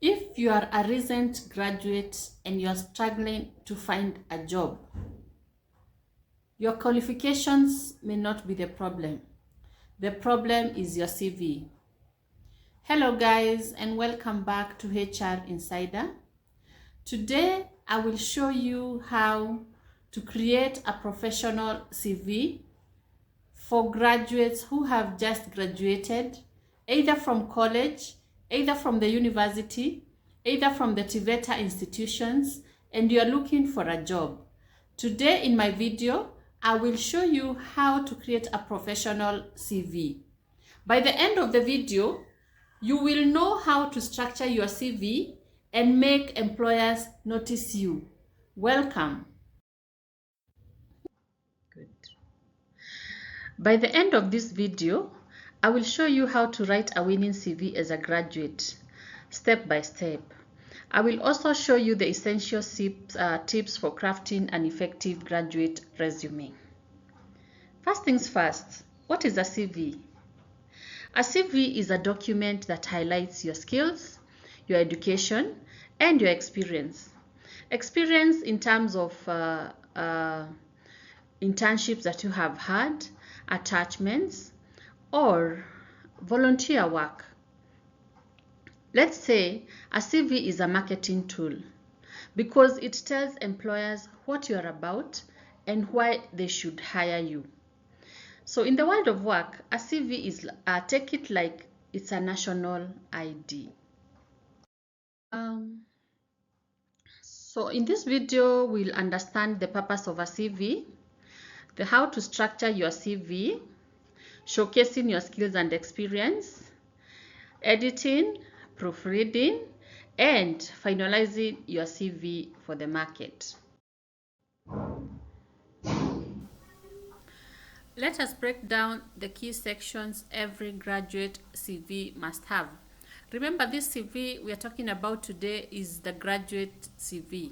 If you are a recent graduate and you are struggling to find a job, your qualifications may not be the problem. The problem is your CV. Hello guys, and welcome back to HR Insider. Today I will show you how to create a professional CV for graduates who have just graduated, either from college, either from the university, either from the TVETA institutions, and you are looking for a job. Today in my video, I will show you how to create a professional CV. By the end of the video, you will know how to structure your CV and make employers notice you. Welcome. Good. By the end of this video, I will show you how to write a winning CV as a graduate, step by step. I will also show you the essential tips for crafting an effective graduate resume. First things first, what is a CV? A CV is a document that highlights your skills, your education, and your experience. Experience in terms of internships that you have had, attachments, or volunteer work. Let's say a CV is a marketing tool because it tells employers what you are about and why they should hire you. So in the world of work, a CV is, take it like it's a national ID. So in this video, we'll understand the purpose of a CV, the how to structure your CV, showcasing your skills and experience, editing, proofreading, and finalizing your CV for the market. Let us break down the key sections every graduate CV must have. Remember, this CV we are talking about today is the graduate CV.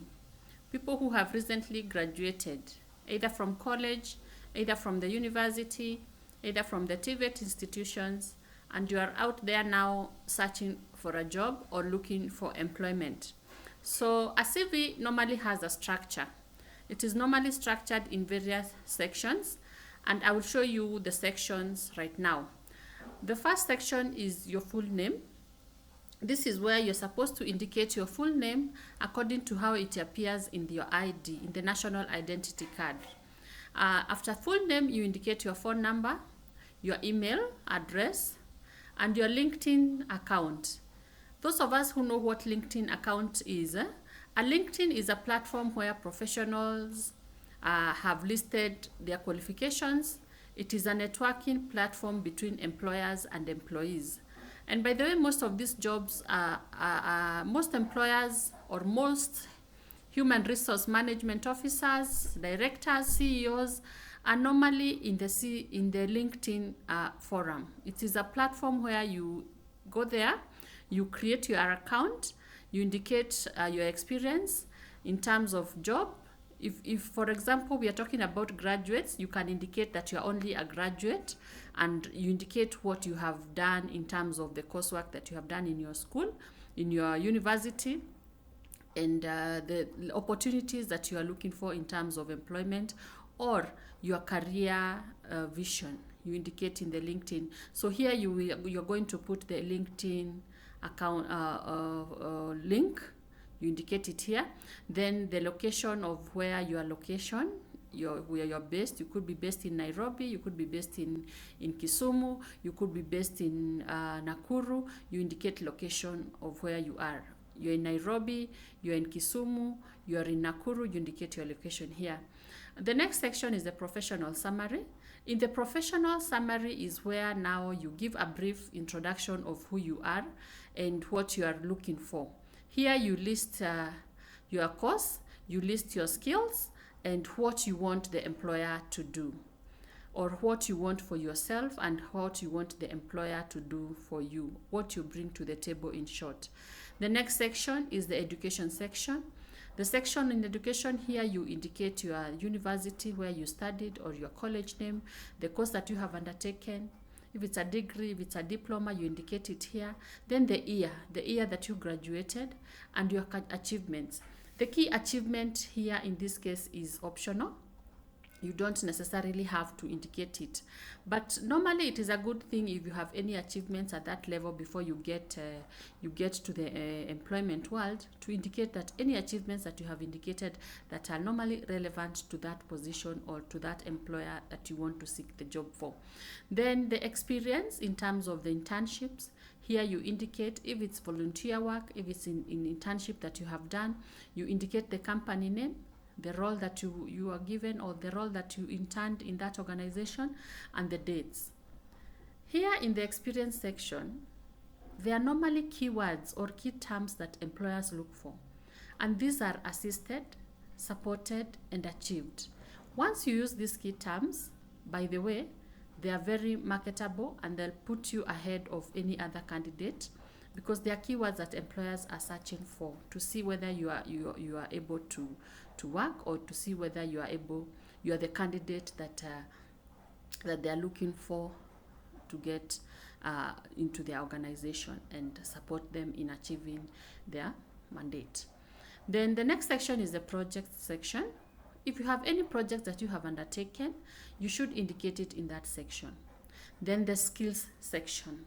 People who have recently graduated, either from college, either from the university, either from the TVET institutions, and you are out there now searching for a job or looking for employment. So a CV normally has a structure. It is normally structured in various sections, and I will show you the sections right now. The first section is your full name. This is where you're supposed to indicate your full name according to how it appears in your ID, in the national identity card. After full name, you indicate your phone number, your email address, and your LinkedIn account. Those of us who know what LinkedIn account is, a LinkedIn is a platform where professionals have listed their qualifications. It is a networking platform between employers and employees. And by the way, most of these jobs, most employers or most human resource management officers, directors, CEOs are normally in the LinkedIn forum. It is a platform where you go there, you create your account, you indicate your experience in terms of job. If, for example, we are talking about graduates, you can indicate that you're only a graduate and you indicate what you have done in terms of the coursework that you have done in your school, in your university, and the opportunities that you are looking for in terms of employment or your career vision. You indicate in the LinkedIn. So here you're going to put the LinkedIn account link. You indicate it here. Then the location of where your location, where you're based. You could be based in Nairobi, you could be based in Kisumu, you could be based in Nakuru. You indicate location of where you are. You're in Nairobi, you're in Kisumu, you're in Nakuru, you indicate your location here. The next section is the professional summary. In the professional summary is where now you give a brief introduction of who you are and what you are looking for. Here you list your course, you list your skills, and what you want the employer to do, or what you want for yourself and what you want the employer to do for you, what you bring to the table in short. The next section is the education section. The section in education, here you indicate your university where you studied or your college name, the course that you have undertaken, If it's a degree, if it's a diploma, you indicate it here. Then the year that you graduated, and your achievements. The key achievement here in this case is optional. You don't necessarily have to indicate it, but normally it is a good thing if you have any achievements at that level before you get to the employment world, to indicate that any achievements that you have indicated that are normally relevant to that position or to that employer that you want to seek the job for. Then the experience in terms of the internships. Here you indicate if it's volunteer work, if it's in internship that you have done, you indicate the company name, the role that you are given, or the role that you interned in that organization, and the dates. Here in the experience section, there are normally keywords or key terms that employers look for, and these are assisted, supported, and achieved. Once you use these key terms, by the way, they are very marketable and they'll put you ahead of any other candidate, because they are keywords that employers are searching for to see whether you are able to work, or to see whether you are the candidate that they are looking for to get into their organization and support them in achieving their mandate. Then the next section is the project section. If you have any projects that you have undertaken, you should indicate it in that section. Then the skills section.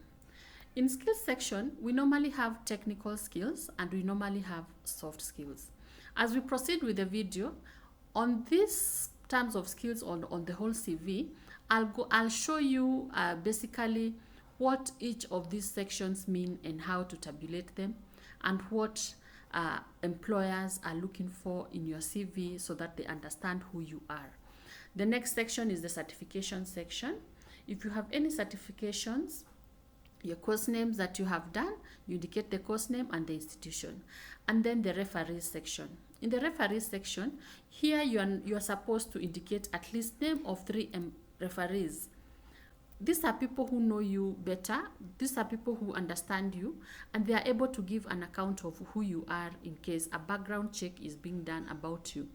In skills section, we normally have technical skills and we normally have soft skills. As we proceed with the video, on these terms of skills on the whole CV, I'll show you basically what each of these sections mean and how to tabulate them, and what employers are looking for in your CV so that they understand who you are. The next section is the certification section. If you have any certifications, your course names that you have done, you indicate the course name and the institution. And then the referees section. In the referees section, here you are supposed to indicate at least name of 3 referees. These are people who know you better. These are people who understand you, and they are able to give an account of who you are in case a background check is being done about you.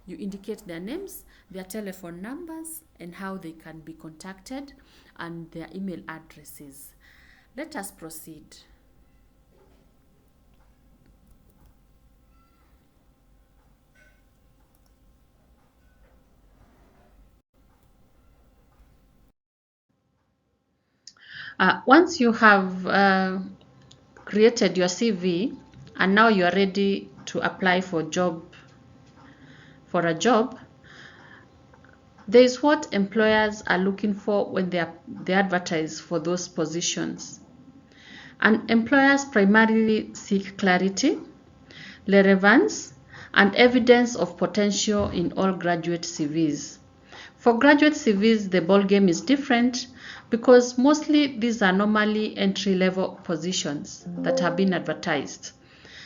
You indicate their names, their telephone numbers, and how they can be contacted, and their email addresses. Let us proceed. Once you have created your CV and now you are ready to apply for a job, there is what employers are looking for when they advertise for those positions. And employers primarily seek clarity, relevance, and evidence of potential in all graduate CVs. For graduate CVs, the ballgame is different, because mostly these are normally entry-level positions that have been advertised.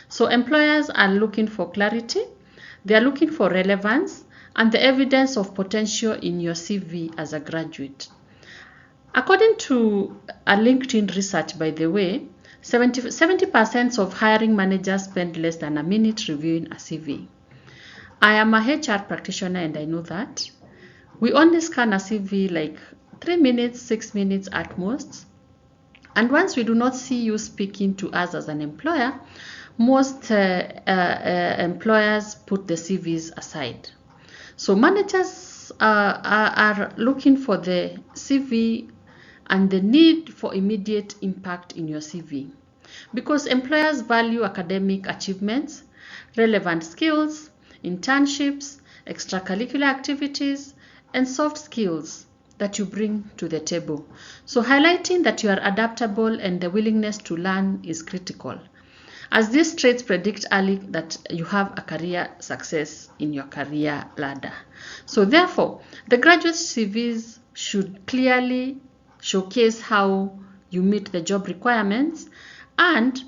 So employers are looking for clarity, they are looking for relevance, and the evidence of potential in your CV as a graduate. According to a LinkedIn research, by the way, 70% of hiring managers spend less than a minute reviewing a CV. I am a HR practitioner and I know that. We only scan a CV like 3 minutes, 6 minutes at most. And once we do not see you speaking to us as an employer, most employers put the CVs aside. So managers are looking for the CV and the need for immediate impact in your CV, because employers value academic achievements, relevant skills, internships, extracurricular activities, and soft skills that you bring to the table. So highlighting that you are adaptable and the willingness to learn is critical, as these traits predict early that you have a career success in your career ladder. So therefore, the graduate CVs should clearly showcase how you meet the job requirements and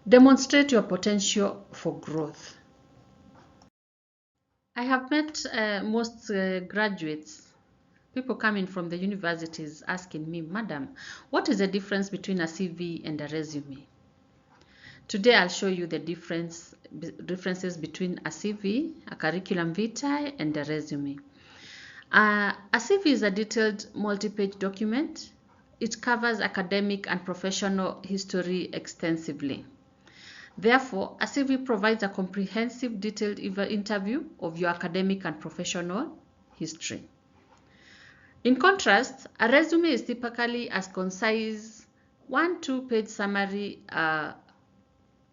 demonstrate your potential for growth. I have met most graduates, people coming from the universities, asking me, Madam, what is the difference between a CV and a resume? Today I'll show you the differences between a CV, a curriculum vitae, and a resume. A CV is a detailed multi-page document it covers academic and professional history extensively. Therefore, a CV provides a comprehensive, detailed interview of your academic and professional history. In contrast, a resume is typically a concise 1-2 page summary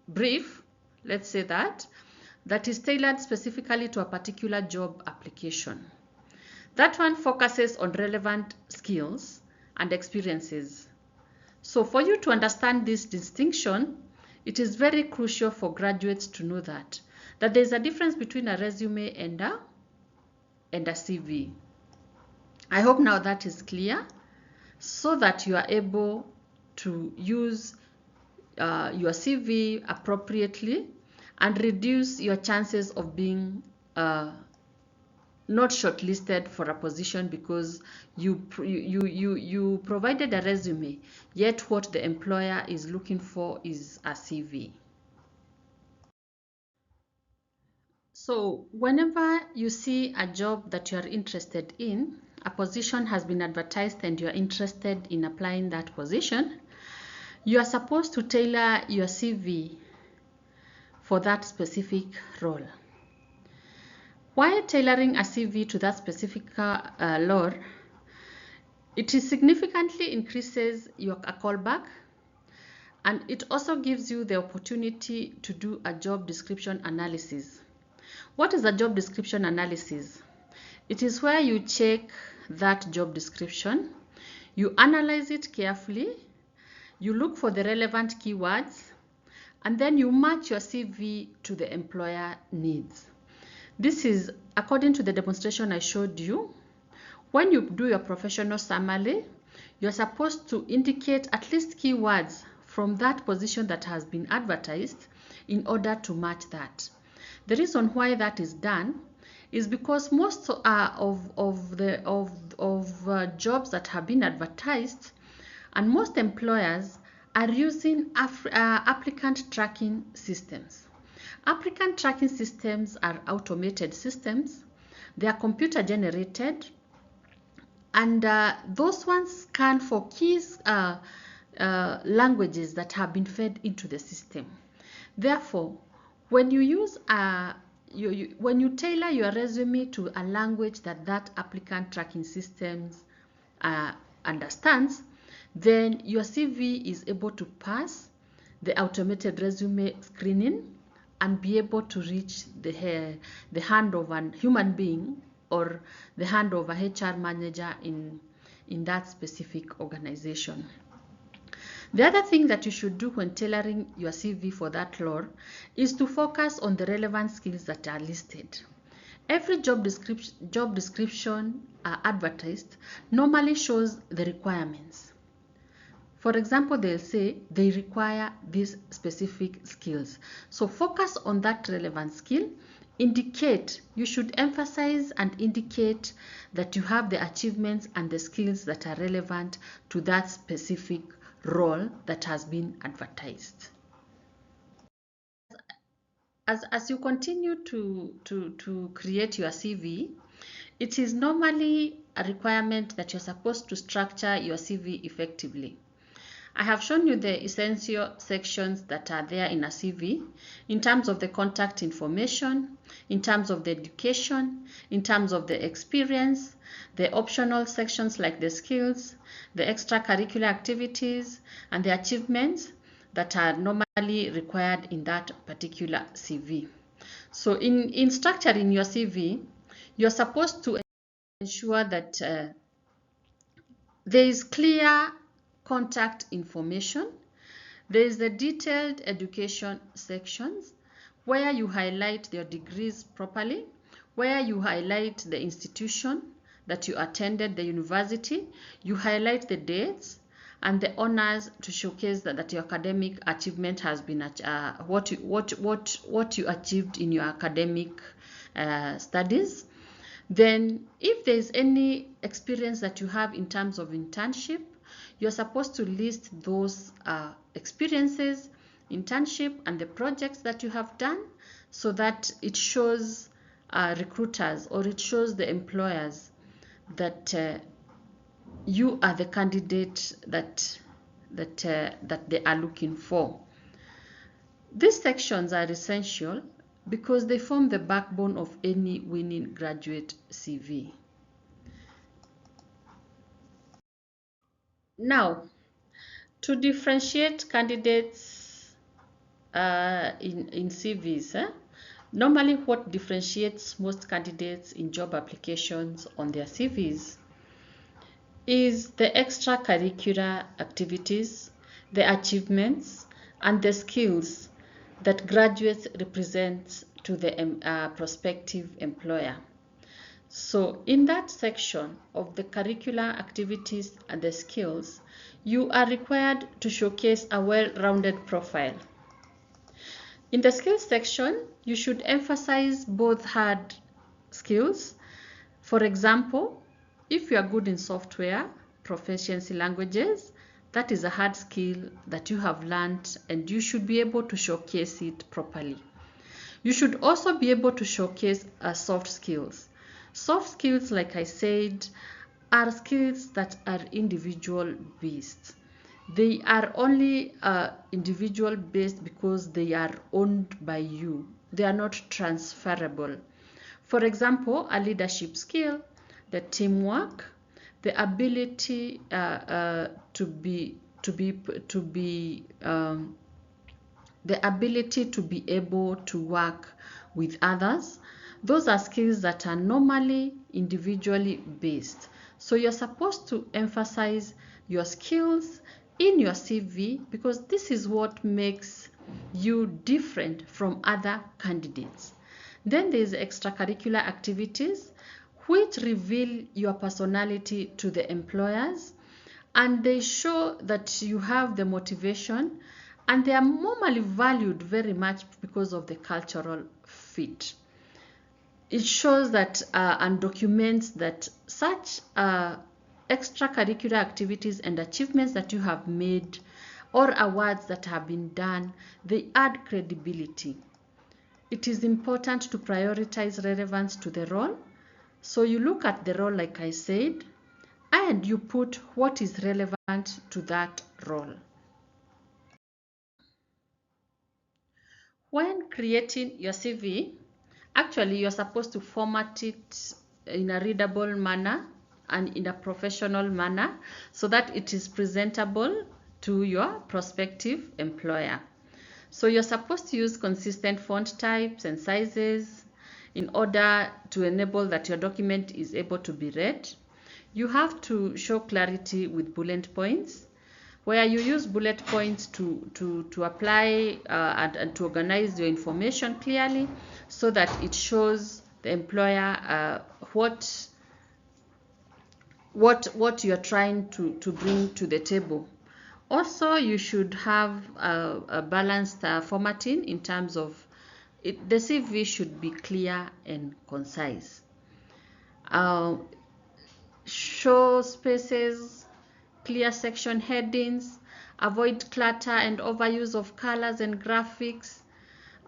brief, let's say that is tailored specifically to a particular job application. That one focuses on relevant skills and experiences. So for you to understand this distinction, it is very crucial for graduates to know that there's a difference between a resume and a CV. I hope now that is clear, so that you are able to use your CV appropriately and reduce your chances of being not shortlisted for a position because you provided a resume, yet what the employer is looking for is a CV. So whenever you see a job that you are interested in, a position has been advertised and you are interested in applying that position, you are supposed to tailor your CV for that specific role. While tailoring a CV to that specific role, it significantly increases your callback, and it also gives you the opportunity to do a job description analysis. What is a job description analysis? It is where you check that job description, you analyze it carefully, you look for the relevant keywords, and then you match your CV to the employer needs. This is according to the demonstration I showed you. When you do your professional summary, you're supposed to indicate at least keywords from that position that has been advertised in order to match that. The reason why that is done is because most of jobs that have been advertised, and most employers are using applicant tracking systems. Applicant tracking systems are automated systems. They are computer generated, and those ones scan for keys languages that have been fed into the system. Therefore, when you use when you tailor your resume to a language that applicant tracking systems understands, then your CV is able to pass the automated resume screening and be able to reach the hand of a human being or the hand of a HR manager in that specific organization. The other thing that you should do when tailoring your CV for that role is to focus on the relevant skills that are listed. Every job description advertised normally shows the requirements. For example, they'll say they require these specific skills. So focus on that relevant skill. You should emphasize and indicate that you have the achievements and the skills that are relevant to that specific role that has been advertised. As you continue to create your CV, it is normally a requirement that you're supposed to structure your CV effectively. I have shown you the essential sections that are there in a CV in terms of the contact information, in terms of the education, in terms of the experience, the optional sections like the skills, the extracurricular activities, and the achievements that are normally required in that particular CV. So in structuring your CV, you're supposed to ensure that there is clear contact information. There is the detailed education sections where you highlight your degrees properly, where you highlight the institution that you attended, the university, you highlight the dates and the honors to showcase that your academic achievement has been what you achieved in your academic studies. Then if there is any experience that you have in terms of internship, you're supposed to list those experiences, internship, and the projects that you have done so that it shows recruiters or it shows the employers that you are the candidate that they are looking for. These sections are essential because they form the backbone of any winning graduate CV. Now, to differentiate candidates in CVs, normally what differentiates most candidates in job applications on their CVs is the extracurricular activities, the achievements, and the skills that graduates represent to the prospective employer. So in that section of the curricular activities and the skills, you are required to showcase a well-rounded profile. In the skills section, you should emphasize both hard skills. For example, if you are good in software, proficiency languages, that is a hard skill that you have learned and you should be able to showcase it properly. You should also be able to showcase soft skills. Soft skills, like I said, are skills that are individual based. They are only individual based because they are owned by you. They are not transferable. For example, a leadership skill, the teamwork, the ability the ability to be able to work with others. Those are skills that are normally individually based. So you're supposed to emphasize your skills in your CV because this is what makes you different from other candidates. Then there's extracurricular activities which reveal your personality to the employers, and they show that you have the motivation, and they are normally valued very much because of the cultural fit. It shows that and documents that such extracurricular activities and achievements that you have made or awards that have been done, they add credibility. It is important to prioritize relevance to the role. So you look at the role, like I said, and you put what is relevant to that role. When creating your CV, actually you're supposed to format it in a readable manner and in a professional manner so that it is presentable to your prospective employer. So you're supposed to use consistent font types and sizes in order to enable that your document is able to be read. You have to show clarity with bullet points, where you use bullet points to apply and to organize your information clearly so that it shows the employer what you're trying to bring to the table. Also, you should have a balanced formatting in terms of the CV should be clear and concise. Show spaces, clear section headings, avoid clutter and overuse of colors and graphics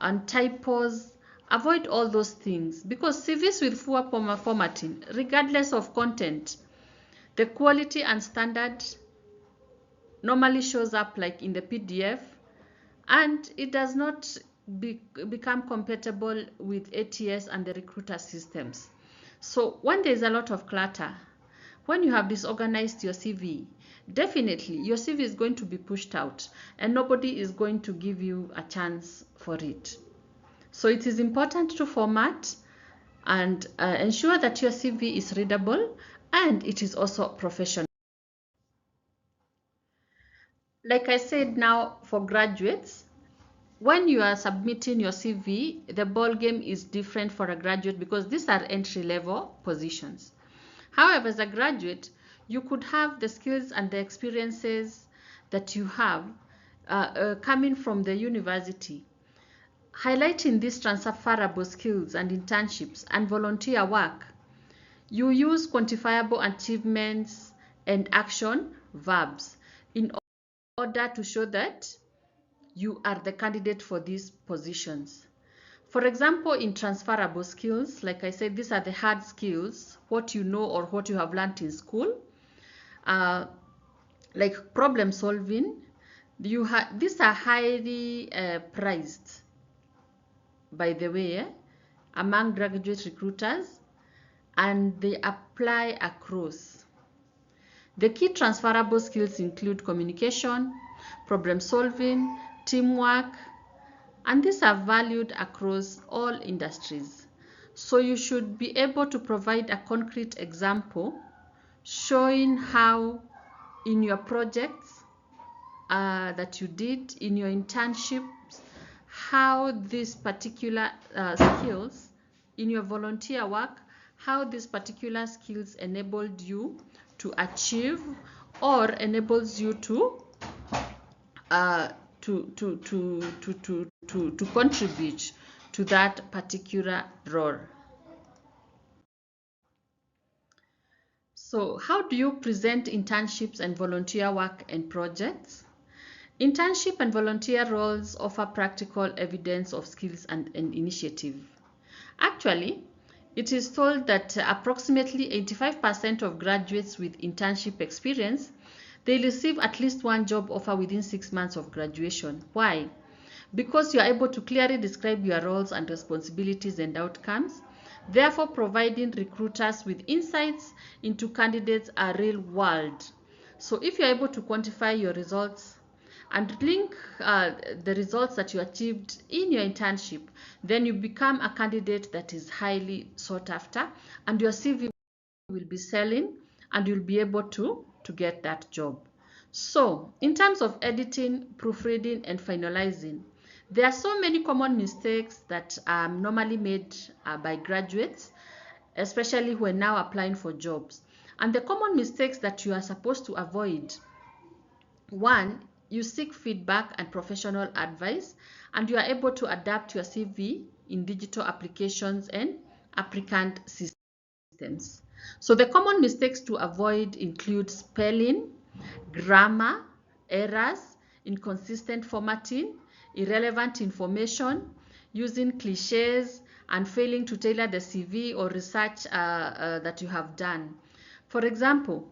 and typos. Avoid all those things because CVs with poor formatting, regardless of content, the quality and standard normally shows up like in the PDF, and it does not become compatible with ATS and the recruiter systems. So when there's a lot of clutter, when you have disorganized your CV, definitely your CV is going to be pushed out and nobody is going to give you a chance for it. So it is important to format and ensure that your CV is readable and it is also professional. Like I said, now for graduates, when you are submitting your CV, the ball game is different for a graduate because these are entry-level positions. However, as a graduate, you could have the skills and the experiences that you have coming from the university, highlighting these transferable skills and internships and volunteer work. You use quantifiable achievements and action verbs in order to show that you are the candidate for these positions. For example, in transferable skills, like I said, these are the hard skills, what you know or what you have learned in school. like problem solving, these are highly prized, by the way, among graduate recruiters, and they apply across. The key transferable skills include communication, problem solving, teamwork, and these are valued across all industries. So you should be able to provide a concrete example showing how in your projects that you did, in your internships, how these particular skills in your volunteer work, how these particular skills enabled you to achieve or enables you to uh, to contribute to that particular role. So how do you present internships and volunteer work and projects? Internship and volunteer roles offer practical evidence of skills and initiative. Actually, it is told that approximately 85% of graduates with internship experience, they receive at least one job offer within 6 months of graduation. Why? Because you are able to clearly describe your roles and responsibilities and outcomes, therefore providing recruiters with insights into candidates' real world. So if you're able to quantify your results and link the results that you achieved in your internship, then you become a candidate that is highly sought after, and your CV will be selling, and you'll be able to get that job. So in terms of editing, proofreading, and finalizing, there are so many common mistakes that are normally made by graduates, especially when now applying for jobs. And the common mistakes that you are supposed to avoid: one, you seek feedback and professional advice, and you are able to adapt your CV in digital applications and applicant systems. So the common mistakes to avoid include spelling, grammar, errors, inconsistent formatting, irrelevant information, using cliches, and failing to tailor the CV or research that you have done. For example,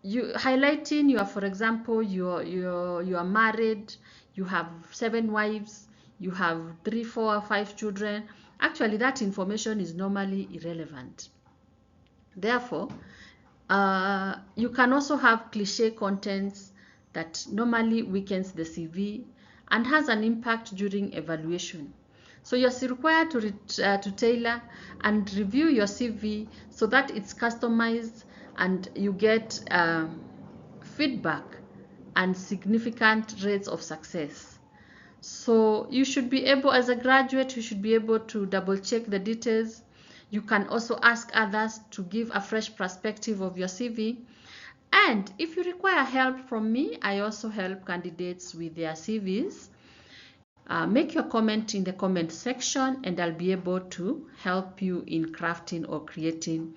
you highlighting you are, for example, you are married, you have 7 wives, you have 3, 4, or 5 children. Actually, that information is normally irrelevant. Therefore, you can also have cliche contents that normally weakens the CV and has an impact during evaluation. So you're required to tailor and review your CV so that it's customized and you get feedback and significant rates of success. So you should be able, as a graduate, you should be able to double check the details. You can also ask others to give a fresh perspective of your CV. And if you require help from me, I also help candidates with their CVs. Make your comment in the comment section and I'll be able to help you in crafting or creating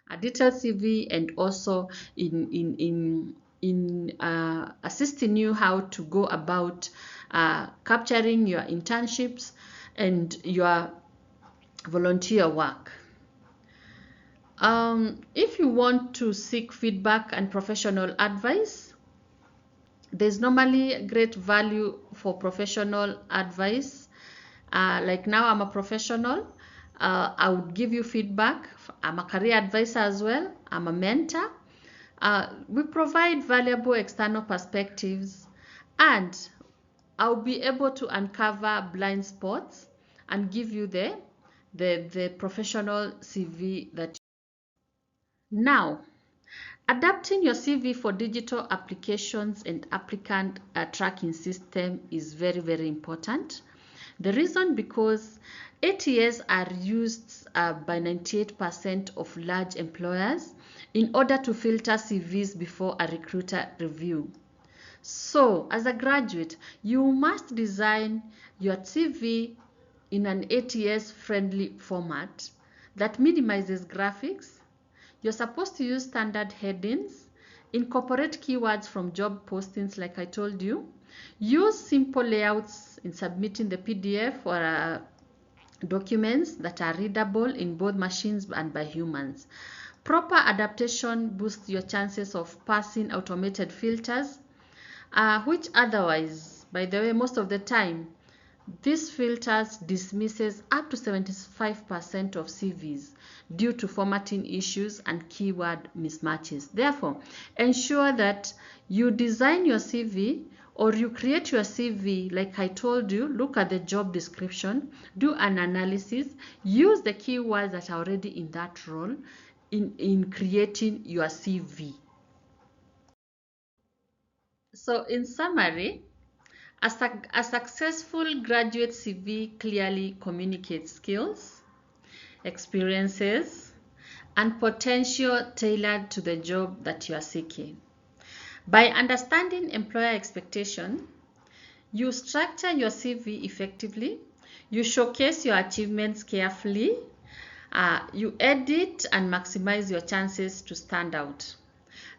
a detailed CV, and also in assisting you how to go about capturing your internships and your volunteer work. If you want to seek feedback and professional advice, there's normally great value for professional advice. Like now I'm a professional, I would give you feedback. I'm a career advisor as well. I'm a mentor. We provide valuable external perspectives, and I'll be able to uncover blind spots and give you the professional CV that now. Adapting your CV for digital applications and applicant tracking system is very, very important. The reason because ATS are used by 98% of large employers in order to filter CVs before a recruiter review. So, as a graduate, you must design your CV in an ATS-friendly format that minimizes graphics. You're supposed to use standard headings, incorporate keywords from job postings like I told you, use simple layouts in submitting the PDF or documents that are readable in both machines and by humans. Proper adaptation boosts your chances of passing automated filters, which otherwise, by the way, most of the time, these filters dismisses up to 75% of CVs due to formatting issues and keyword mismatches. Therefore, ensure that you design your CV or you create your CV like I told you. Look at the job description, do an analysis, use the keywords that are already in that role in creating your CV. So in summary, a successful graduate CV clearly communicates skills, experiences, and potential tailored to the job that you are seeking. By understanding employer expectation, you structure your CV effectively, you showcase your achievements carefully, you edit and maximize your chances to stand out.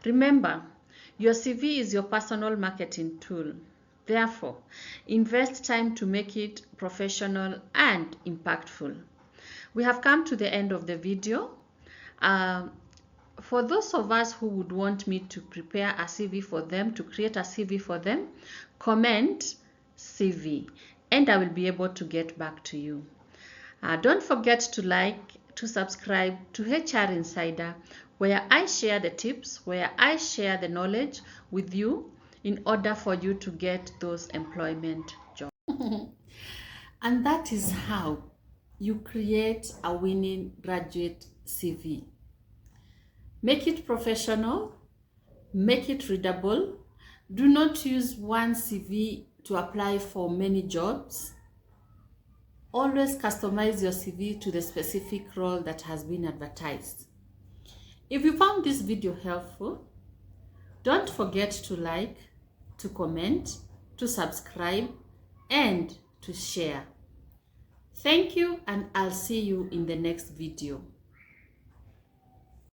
Remember, your CV is your personal marketing tool. Therefore, invest time to make it professional and impactful. We have come to the end of the video. For those of us who would want me to prepare a CV for them, to create a CV for them, comment CV and I will be able to get back to you. Don't forget to like, to subscribe to HR Insider, where I share the tips, where I share the knowledge with you in order for you to get those employment jobs. And that is how you create a winning graduate CV. Make it professional, make it readable. Do not use one CV to apply for many jobs. Always customize your CV to the specific role that has been advertised. If you found this video helpful, don't forget to like, to comment, to subscribe, and to share. Thank you, and I'll see you in the next video.